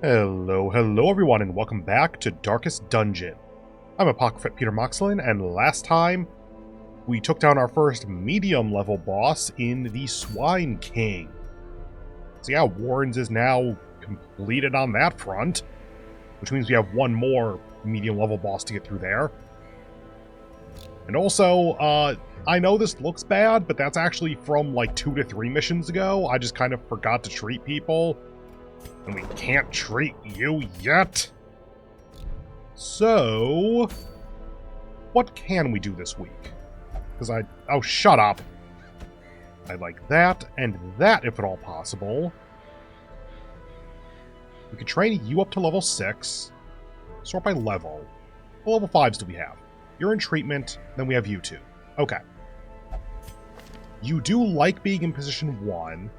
Hello everyone, and welcome back to Darkest Dungeon. I'm Apocryphate Peter Moxilin, and last time we took down our first medium level boss in the Swine King. So yeah, Warrens is now completed on that front, which means we have one more medium level boss to get through there. And also, I know this looks bad, but that's actually from like 2 to 3 missions ago. I just kind of forgot to treat people. And we can't treat you yet. So, what can we do this week? Because oh, shut up. I'd like that, and that if at all possible. We could train you up to level 6. Sort by level. What level 5s do we have? You're in treatment, then we have you two. Okay. You do like being in position 1,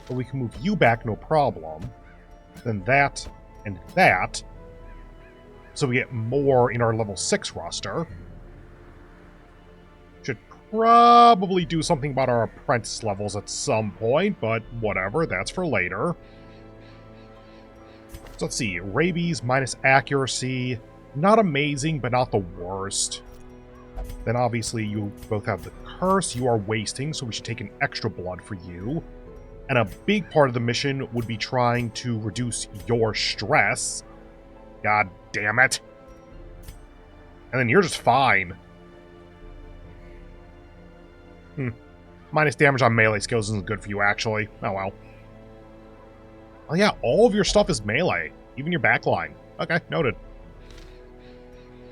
but we can move you back no problem. Then that, and that. So we get more in our level 6 roster. Should probably do something about our apprentice levels at some point, but whatever, that's for later. So let's see, rabies minus accuracy. Not amazing, but not the worst. Then obviously you both have the curse, you are wasting, so we should take an extra blood for you. And a big part of the mission would be trying to reduce your stress. God damn it. And then you're just fine. Minus damage on melee skills isn't good for you, actually. Oh well. Oh yeah, all of your stuff is melee. Even your backline. Okay, noted.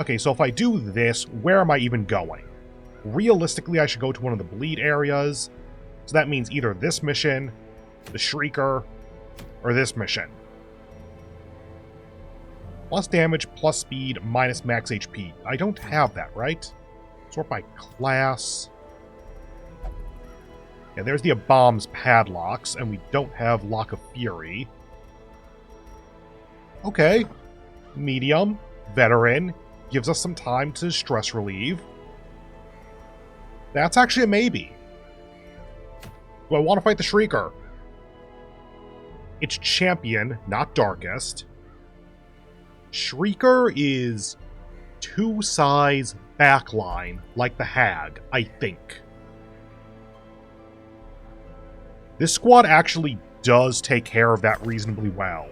Okay, so if I do this, where am I even going? Realistically, I should go to one of the bleed areas. So that means either this mission, the Shrieker, or this mission. Plus damage, plus speed, minus max HP. I don't have that, right? Sort by class. Yeah, there's the Abomb's padlocks, and we don't have Lock of Fury. Okay. Medium, veteran, gives us some time to stress relieve. That's actually a maybe. Do I want to fight the Shrieker? It's champion, not darkest. Shrieker is 2 size backline, like the Hag, I think. This squad actually does take care of that reasonably well.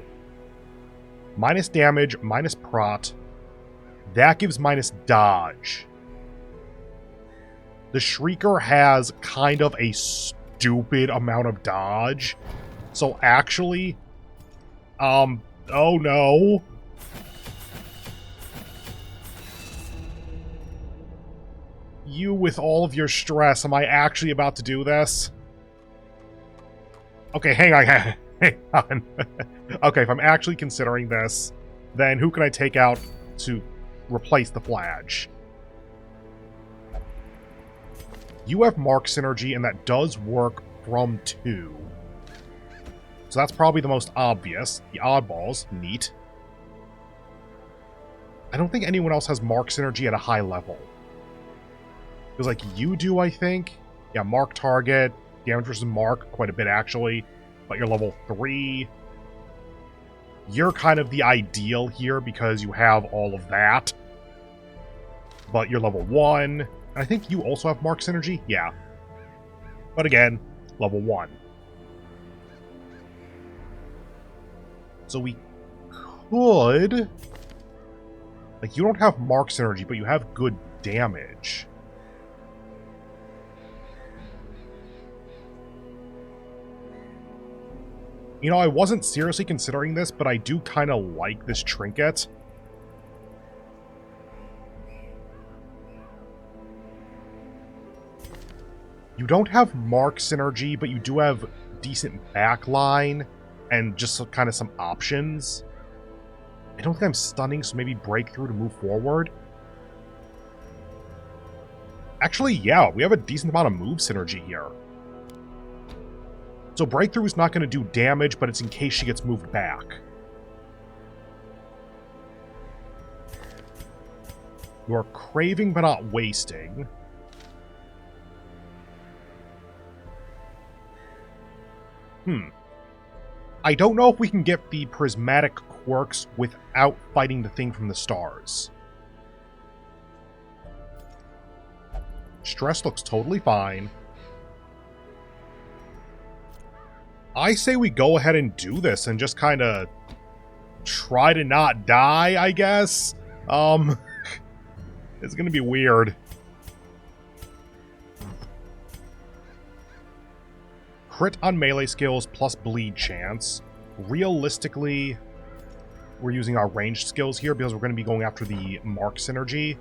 Minus damage, minus prot. That gives minus dodge. The Shrieker has kind of a stupid amount of dodge. So actually, oh no. You with all of your stress, am I actually about to do this? Okay, hang on. Okay, if I'm actually considering this, then who can I take out to replace the Flage? You have Mark Synergy, and that does work from 2. So that's probably the most obvious. The oddballs, neat. I don't think anyone else has Mark Synergy at a high level. Because, like, you do, I think. Yeah, Mark target, damage versus Mark, quite a bit, actually. But you're level 3. You're kind of the ideal here because you have all of that. But you're level 1. And I think you also have Mark Synergy? Yeah. But again, level 1. So we could... Like, you don't have Mark Synergy, but you have good damage. You know, I wasn't seriously considering this, but I do kind of like this trinket. You don't have Mark Synergy, but you do have decent backline and just kind of some options. I don't think I'm stunning, so maybe breakthrough to move forward. Actually, yeah, we have a decent amount of move synergy here. So breakthrough is not going to do damage, but it's in case she gets moved back. You are craving but not wasting. I don't know if we can get the prismatic works without fighting the thing from the stars. Stress looks totally fine. I say we go ahead and do this and just kind of try to not die, I guess. It's gonna be weird. Crit on melee skills plus bleed chance. Realistically, we're using our ranged skills here because we're going to be going after the mark synergy.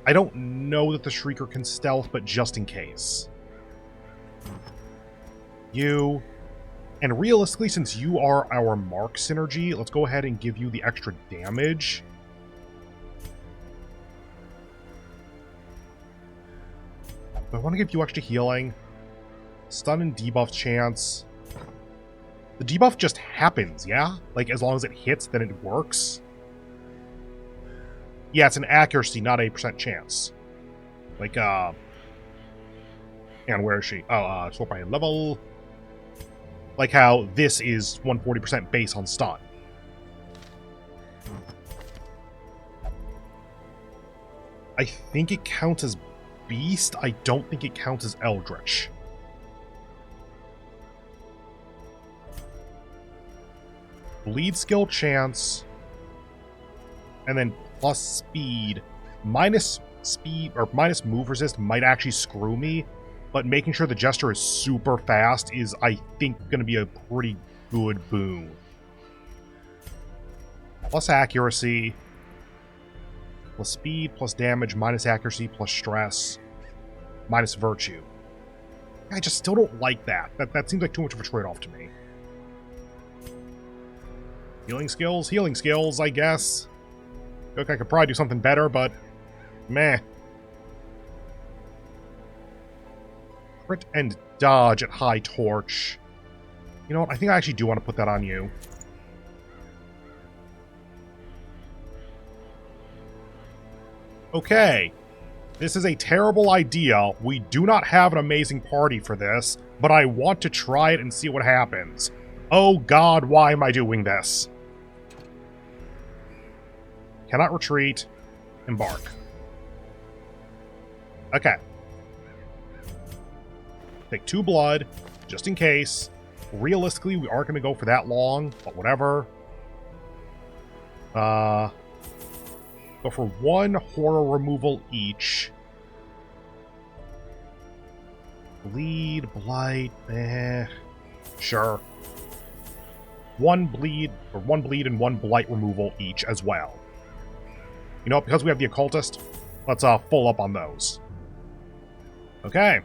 I don't know that the Shrieker can stealth, but just in case. You. And realistically, since you are our mark synergy, let's go ahead and give you the extra damage. I want to give you extra healing. Stun and debuff chance. The debuff just happens, yeah? Like, as long as it hits, then it works. Yeah, it's an accuracy, not a percent chance. Like, and where is she? Oh, swap by level. Like how this is 140% base on stun. I think it counts as Beast. I don't think it counts as Eldritch. Bleed skill chance. And then plus speed. Minus speed, or minus move resist might actually screw me. But making sure the Jester is super fast is, I think, going to be a pretty good boon. Plus accuracy. Plus speed, plus damage, minus accuracy, plus stress. Minus virtue. I just still don't like that. That seems like too much of a trade-off to me. Healing skills, I guess. Okay, I could probably do something better, but meh. Crit and dodge at high torch. You know what? I think I actually do want to put that on you. Okay. This is a terrible idea. We do not have an amazing party for this, but I want to try it and see what happens. Oh god, why am I doing this? Cannot retreat. Embark. Okay. Take 2 blood, just in case. Realistically, we aren't going to go for that long, but whatever. Go for 1 horror removal each. Bleed, blight, sure. 1 bleed and 1 blight removal each as well. You know, because we have the occultist, let's full up on those. Okay.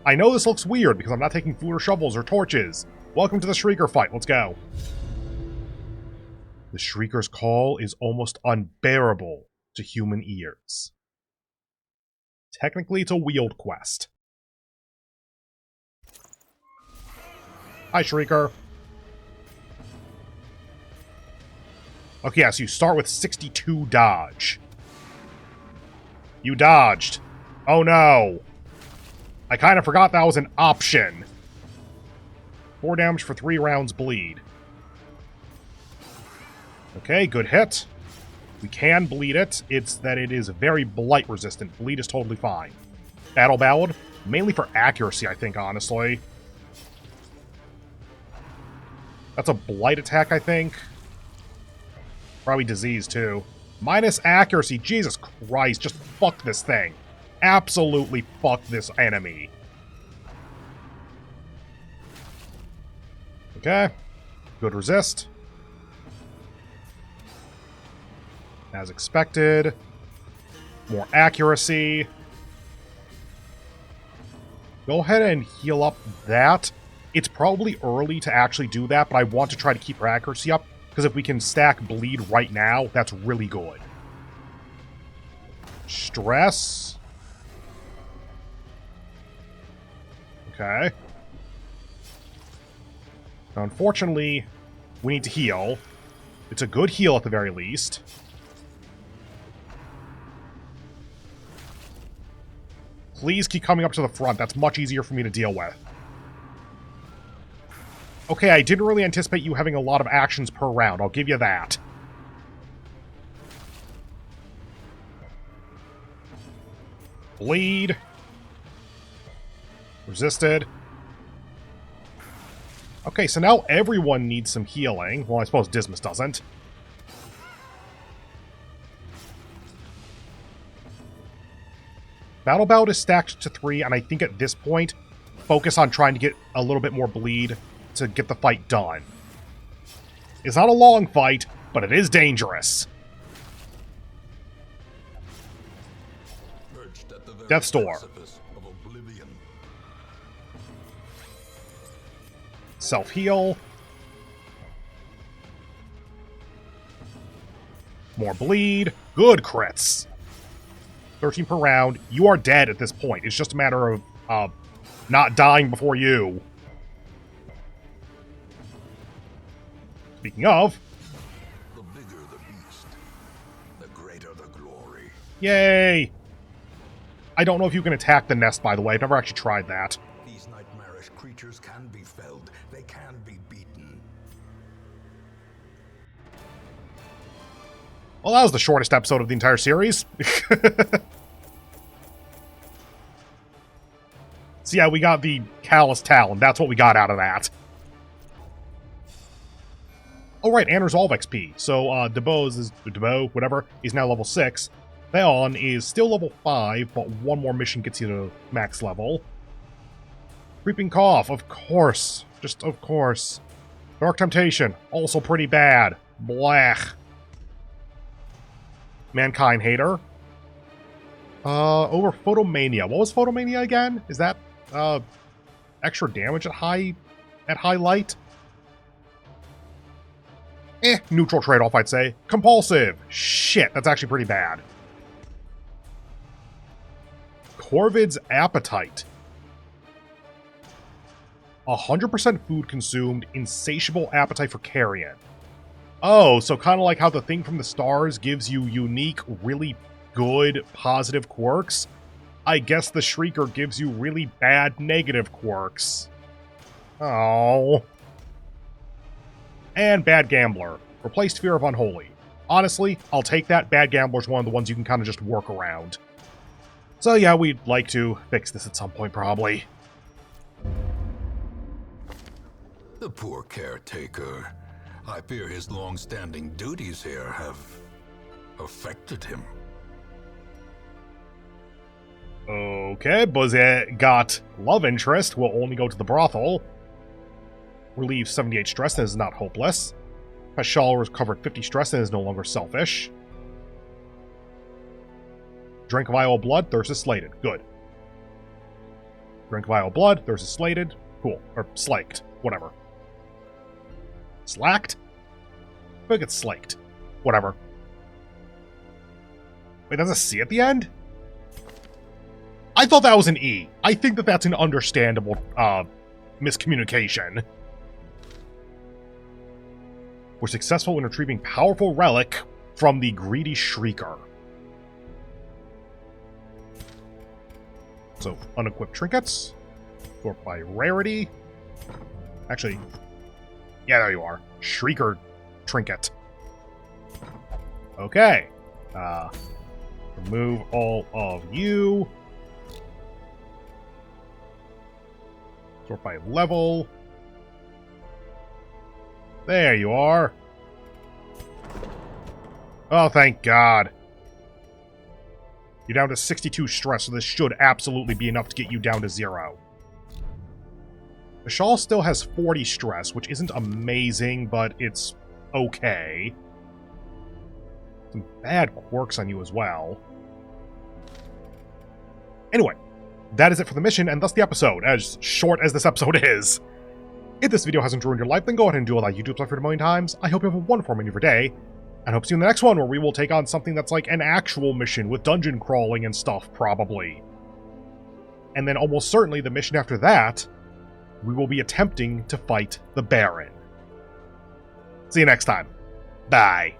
I know this looks weird because I'm not taking food or shovels or torches. Welcome to the Shrieker fight. Let's go. The Shrieker's call is almost unbearable to human ears. Technically, it's a wield quest. Hi, Shrieker. Okay, yeah, so you start with 62 dodge. You dodged. Oh no. I kind of forgot that was an option. 4 damage for 3 rounds bleed. Okay, good hit. We can bleed it. It's that it is very blight resistant. Bleed is totally fine. Battle Ballad, mainly for accuracy, I think, honestly. That's a blight attack, I think. Probably disease, too. Minus accuracy. Jesus Christ, just fuck this thing. Absolutely fuck this enemy. Okay. Good resist. As expected. More accuracy. Go ahead and heal up that. It's probably early to actually do that, but I want to try to keep her accuracy up, because if we can stack bleed right now, that's really good. Stress. Okay. Now, unfortunately, we need to heal. It's a good heal at the very least. Please keep coming up to the front. That's much easier for me to deal with. Okay, I didn't really anticipate you having a lot of actions per round. I'll give you that. Bleed. Resisted. Okay, so now everyone needs some healing. Well, I suppose Dismas doesn't. Battle Bout is stacked to 3, and I think at this point, focus on trying to get a little bit more bleed to get the fight done. It's not a long fight, but it is dangerous. Death's Door. Self-heal. More bleed. Good crits. 13 per round. You are dead at this point. It's just a matter of not dying before you. Speaking of... The bigger the beast, the greater the glory. Yay! I don't know if you can attack the nest, by the way. I've never actually tried that. These nightmarish creatures can be felled. They can be beaten. Well, that was the shortest episode of the entire series. So yeah, we got the Callous Talon. That's what we got out of that. Oh right, and Resolve XP. So Debo, whatever, is now level 6. Theon is still level 5, but one more mission gets you to max level. Creeping Cough, of course. Just of course. Dark Temptation, also pretty bad. Blech. Mankind Hater. Over Photomania. What was Photomania again? Is that extra damage at high light? Neutral trade-off, I'd say. Compulsive. Shit, that's actually pretty bad. Corvid's Appetite. 100% food consumed, insatiable appetite for carrion. Oh, so kind of like how the thing from the stars gives you unique, really good, positive quirks. I guess the Shrieker gives you really bad, negative quirks. Oh. And Bad Gambler. Replaced Fear of Unholy. Honestly, I'll take that. Bad Gambler's one of the ones you can kind of just work around. So yeah, we'd like to fix this at some point, probably. The poor caretaker. I fear his long-standing duties here have affected him. Okay, Buzet got love interest. Will only go to the brothel. Relieves 78 stress and is not hopeless. Pashal recovered 50 stress and is no longer selfish. Drink Vile Blood, thirst is slated. Good. Drink Vile Blood, thirst is slated. Cool. Or slaked. Whatever. Slacked? I think it's slaked. Whatever. Wait, that's a C at the end? I thought that was an E. I think that that's an understandable, miscommunication. We're successful in retrieving powerful relic from the greedy Shrieker. So, unequipped trinkets. Sort by rarity. Actually, yeah, there you are. Shrieker trinket. Okay. Remove all of you. Sort by level. There you are. Oh, thank God. You're down to 62 stress, so this should absolutely be enough to get you down to 0. The Shawl still has 40 stress, which isn't amazing, but it's okay. Some bad quirks on you as well. Anyway, that is it for the mission, and thus the episode, as short as this episode is. If this video hasn't ruined your life, then go ahead and do all that YouTube stuff for a million times. I hope you have a wonderful remainder of your day, and hope to see you in the next one, where we will take on something that's like an actual mission with dungeon crawling and stuff, probably. And then almost certainly the mission after that, we will be attempting to fight the Baron. See you next time. Bye.